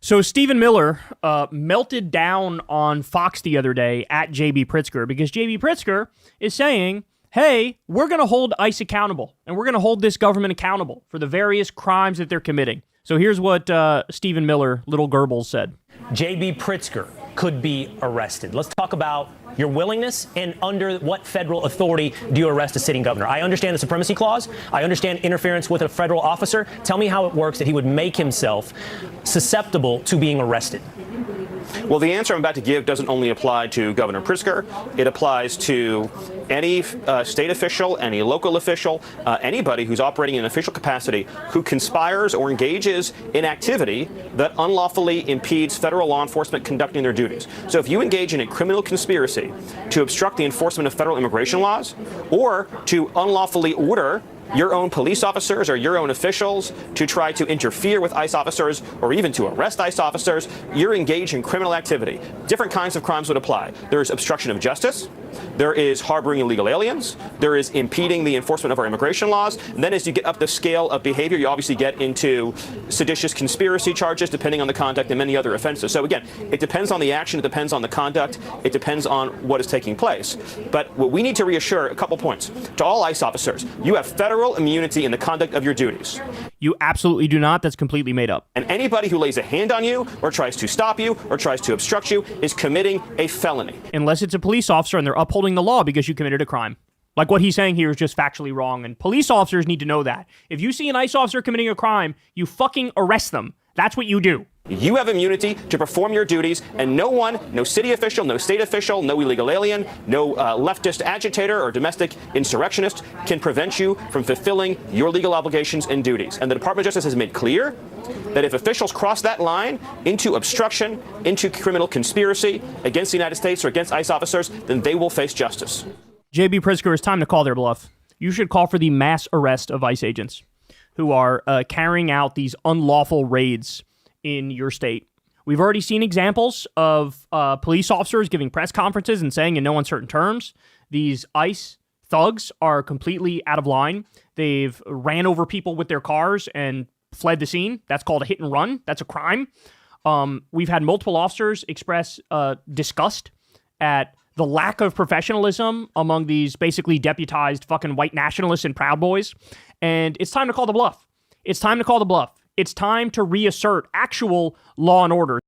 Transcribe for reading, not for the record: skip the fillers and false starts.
So Stephen Miller melted down on Fox the other day at J.B. Pritzker because J.B. Pritzker is saying, hey, we're going to hold ICE accountable and we're going to hold this government accountable for the various crimes that they're committing. So here's what Stephen Miller, Little Goebbels, said. J.B. Pritzker could be arrested. Let's talk about your willingness and under what federal authority do you arrest a sitting governor? I understand the supremacy clause. I understand interference with a federal officer. Tell me how it works that he would make himself susceptible to being arrested. Well, the answer I'm about to give doesn't only apply to Governor Pritzker. It applies to any state official, any local official, anybody who's operating in an official capacity who conspires or engages in activity that unlawfully impedes federal law enforcement conducting their duties. So if you engage in a criminal conspiracy to obstruct the enforcement of federal immigration laws or to unlawfully order your own police officers or your own officials to try to interfere with ICE officers or even to arrest ICE officers, you're engaged in criminal activity. Different kinds of crimes would apply. There's obstruction of justice. There is harboring illegal aliens. There is impeding the enforcement of our immigration laws. And then as you get up the scale of behavior, you obviously get into seditious conspiracy charges, depending on the conduct and many other offenses. So again, it depends on the action. It depends on the conduct. It depends on what is taking place. But what we need to reassure, a couple points, to all ICE officers, you have federal immunity in the conduct of your duties. You absolutely do not. That's completely made up. And anybody who lays a hand on you or tries to stop you or tries to obstruct you is committing a felony. Unless it's a police officer and they're upholding the law because you committed a crime. Like what he's saying here is just factually wrong, and police officers need to know that. If you see an ICE officer committing a crime, you fucking arrest them. That's what you do. You have immunity to perform your duties, and no one, no city official, no state official, no illegal alien, no leftist agitator or domestic insurrectionist can prevent you from fulfilling your legal obligations and duties. And the Department of Justice has made clear that if officials cross that line into obstruction, into criminal conspiracy against the United States or against ICE officers, then they will face justice. J.B. Pritzker, it's time to call their bluff. You should call for the mass arrest of ICE agents who are carrying out these unlawful raids in your state. We've already seen examples of police officers giving press conferences and saying in no uncertain terms, these ICE thugs are completely out of line. They've ran over people with their cars and fled the scene. That's called a hit and run. That's a crime. We've had multiple officers express disgust at the lack of professionalism among these basically deputized fucking white nationalists and Proud Boys. And it's time to call the bluff. It's time to call the bluff. It's time to reassert actual law and order.